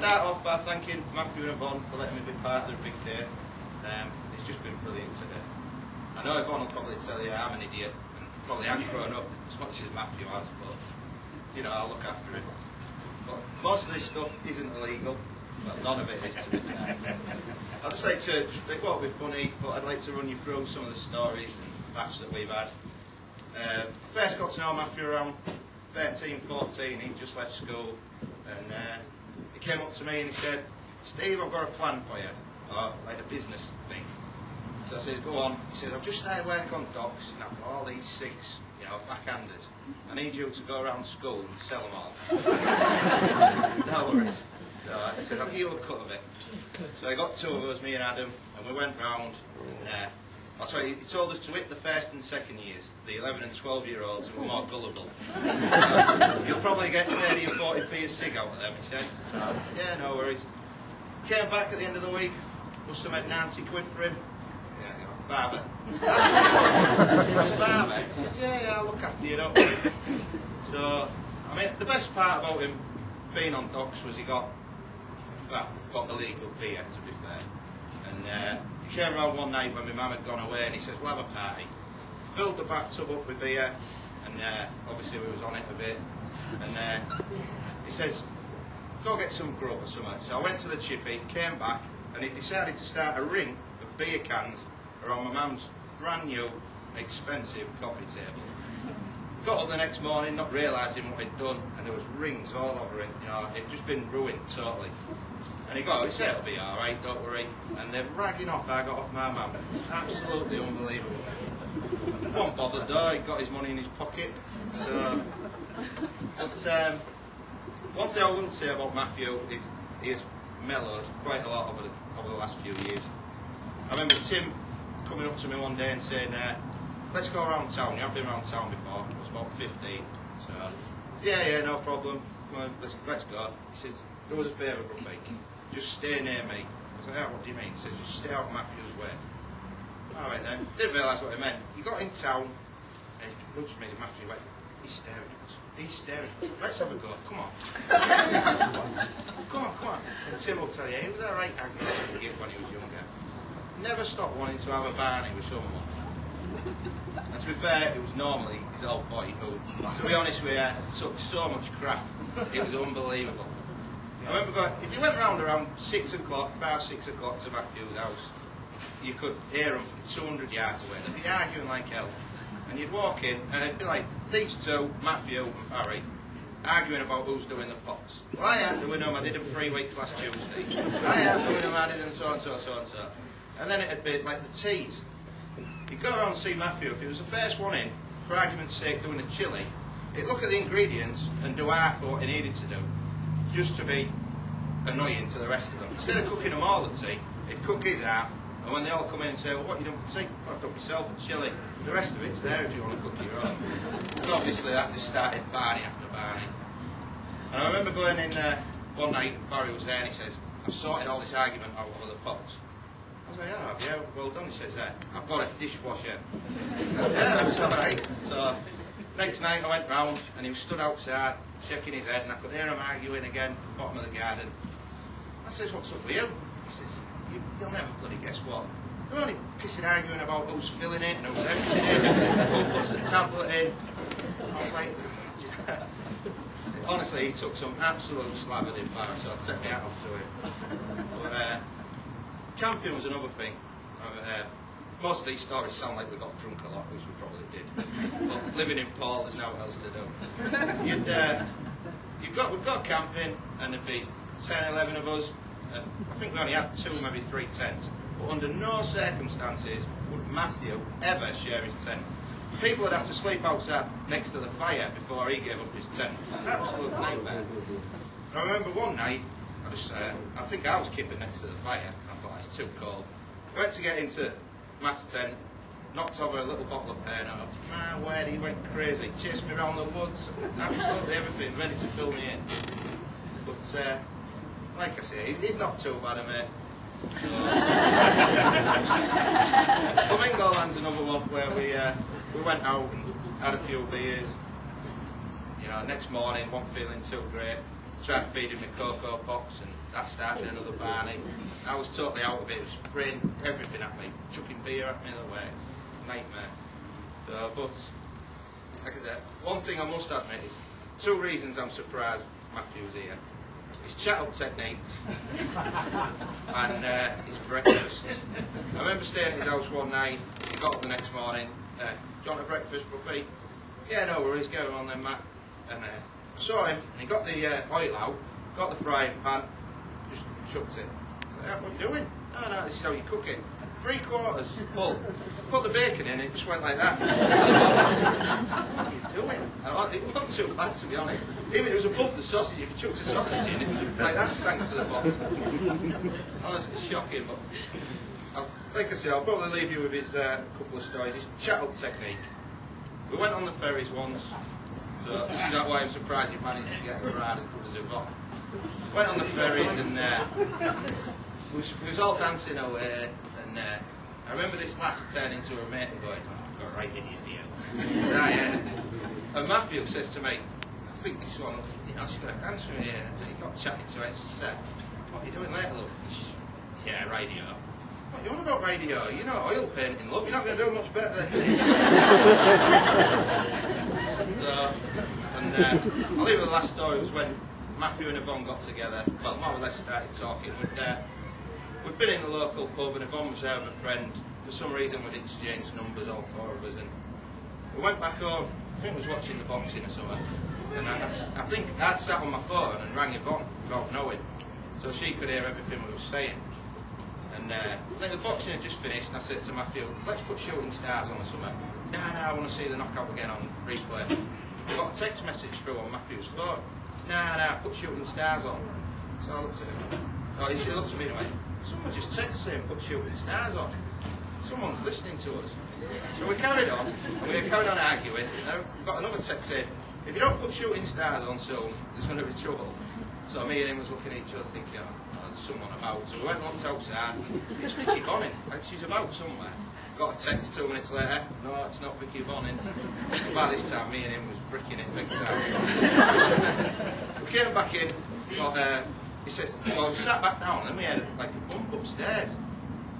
start off by thanking Matthew and Yvonne for letting me be part of the big day. It's just been brilliant today. I know Yvonne will probably tell you I'm an idiot and probably haven't grown up as much as Matthew has, but you know, I'll look after him. But most of this stuff isn't illegal. Well, none of it is, to be fair. I'd just like to, they won't be funny, but I'd like to run you through some of the stories and laughs that we've had. First got to know Matthew around 13, 14, he just left school, and he came up to me and he said, "Steve, I've got a plan for you," or like a business thing. So I says, "Go on." He says, "I've just started work on docks and I've got all these 6, you know, backhanders. I need you to go around school and sell them all." No worries. So I said, "I'll give you a cut of it." So I got 2 of us, me and Adam, and we went round. And, he told us to hit the 1st and 2nd years, the 11 and 12-year-olds who were more gullible. So, "You'll probably get 30 or 40p a cig out of them," he said. So, yeah, no worries. Came back at the end of the week, must have made 90 quid for him. Yeah, you know, father. Father. He says, yeah, I'll look after you, don't worry. So, I mean, the best part about him being on docks was he got illegal beer, to be fair. And he came round one night when my mum had gone away and he says, "We'll have a party." Filled the bathtub up with beer, and obviously we was on it a bit. And he says, "Go get some grub or something." So I went to the chippy, came back, and he decided to start a ring of beer cans around my mum's brand new, expensive coffee table. Got up the next morning, not realising what he'd done, and there was rings all over it. You know, it'd just been ruined totally. And he said, "It'll be alright, don't worry." And they're ragging off I got off my mum. It was absolutely unbelievable. Wasn't bothered though, he got his money in his pocket. So, but one thing I will say about Matthew is he has mellowed quite a lot over the last few years. I remember Tim coming up to me one day and saying, "Let's go around town." You have been around town before. I was about 15. So, yeah, no problem. Come on, let's go. He says, "Do us a favour, Broughy. Just stay near me." I was like, "Oh, what do you mean?" He says, "Just stay out of Matthew's way." Alright then. Didn't realise what he meant. He got in town and he looked at me and Matthew went, "He's staring at us. He's staring at us. Let's have a go. Come on." Come on. And Tim will tell you, he was alright aggravating when he was younger. Never stopped wanting to have a barney with someone. And to be fair, it was normally his old boy who, to be honest with you, took so much crap. It was unbelievable. I remember going, if you went around 6 o'clock, 5, 6 o'clock to Matthew's house, you could hear them from 200 yards away. They'd be arguing like hell. And you'd walk in, and it'd be like, these 2, Matthew and Barry, arguing about who's doing the pots. "Well, I ain't doing them, I did them 3 weeks last Tuesday. I ain't doing them, I did them so and so, so and so." And then it'd be like the teas. You'd go around and see Matthew, if he was the first one in, for argument's sake, doing a chilli, he'd look at the ingredients and do half of what he needed to do, just to be annoying to the rest of them. Instead of cooking them all the tea, he'd cook his half, and when they all come in and say, "Well, what have you done for tea?" "Well, I've done myself a chilli." The rest of it's there if you want to cook your own. And obviously that just started barney after barney. And I remember going in one night, Barry was there and he says, "I've sorted all this argument out over the pots." I was like, "Oh, yeah, well done." He says, "I've got a dishwasher." "Yeah, that's alright." So next night I went round and he was stood outside shaking his head and I could hear him arguing again from the bottom of the garden. I says, "What's up with you?" He says, "You'll never bloody guess what. They're only pissing arguing about who's filling it and who's emptying it and who puts the tablet in." I was like, honestly, he took some absolute slabbing in Barry, so I'd set my hat off to him. But camping was another thing. Most of these stories sound like we got drunk a lot, which we probably did. But living in Paul, there's nothing else to do. We'd go camping, and there'd be 10, 11 of us. I think we only had 2, maybe 3 tents. But under no circumstances would Matthew ever share his tent. People would have to sleep outside next to the fire before he gave up his tent. Absolute nightmare. And I remember one night, I think I was kipping next to the fire. I thought it was too cold. I went to get into Matt's tent, knocked over a little bottle of Pernod. My word, he went crazy. Chased me around the woods, absolutely everything, ready to fill me in. But, like I say, he's not too bad a mate. Flamingo Land's another one where we went out and had a few beers. You know, next morning, wasn't feeling too great. tried feeding me Cocoa Pops, and that started another Barney. I was totally out of it. It was spraying everything at me, chucking beer at me the way. It's a nightmare. But one thing I must admit is 2 reasons I'm surprised Matthew's here. His chat-up techniques and his breakfast. I remember staying at his house one night. He got up the next morning. Do you want a breakfast, Broughy? Yeah, no worries, going on then, Matt. And I saw him, and he got the oil out, got the frying pan, just chucked it. What are you doing? Oh no, this is how you cook it. 3/4 full. Put the bacon in, it just went like that. What are you doing? It wasn't too bad, to be honest. Even it was above the sausage. If you chucked the sausage in, it was like that sank to the bottom. Honestly, shocking. But like I said, I'll probably leave you with his couple of stories. His chat-up technique. We went on the ferries once, so this is not why I'm surprised he managed to get a ride as good as Yvonne. Went on the ferries and we was all dancing away, and I remember this lass turning to her mate and going, "Oh, I've got a right idiot here." And Matthew says to me, "I think this one, she's going to dance with me here." And he got chatting to her and she said, "What are you doing later, love?" "Yeah, radio." "What are you on about radio? You know oil painting, love. You're not going to do much better than this." I'll leave you the last story. It was when Matthew and Yvonne got together. Well, more or less started talking. We'd been in the local pub and Yvonne was there with a friend. For some reason we'd exchanged numbers, all 4 of us, and we went back home. I think we was watching the boxing or something. And I think I'd sat on my phone and rang Yvonne without knowing, so she could hear everything we were saying. And I think the boxing had just finished, and I says to Matthew, "Let's put Shooting Stars on or something." No, I want to see the knockout again on replay. I got a text message through on Matthew's phone. No, put Shooting Stars on. So I looked at him. He looked at me and went, "Someone just texted saying put Shooting Stars on. Someone's listening to us." So we carried on, and we carried on arguing. And we got another text saying, "If you don't put Shooting Stars on soon, there's going to be trouble." So me and him was looking at each other thinking, "Oh, there's someone about." So we went and looked outside. It's Vicky Bonning. She's about somewhere. Got a text 2 minutes later. "No, it's not Vicky Bonning." By this time, me and him was bricking it big time. We came back in. He says, "Well, we sat back down, and we had like a bump upstairs."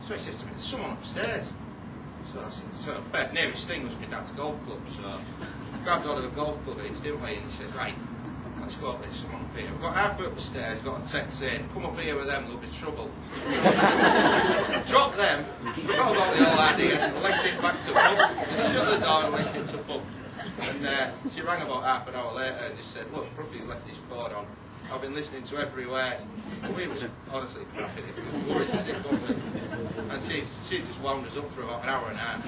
So he says to me, "There's someone upstairs." So I said, the nearest thing was my dad's golf club. So I grabbed hold of a golf club, didn't we? And he says, "Right, let's go up, there's someone up here." We got halfway up the stairs, got a text saying, "Come up here with them, there'll be trouble." Dropped them, forgot about the whole idea, legged it back to pub, just shut the door and legged it to pub. And she rang about half an hour later and just said, "Look, Broughy's left his phone on. I've been listening to every word." And we was honestly crapping it. We were worried sick, wasn't we? And she just wound us up for about an hour and a half.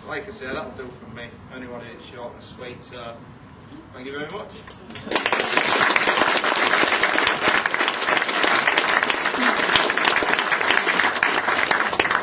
Like I say, that'll do from me. Only wanted it short and sweet, so thank you very much.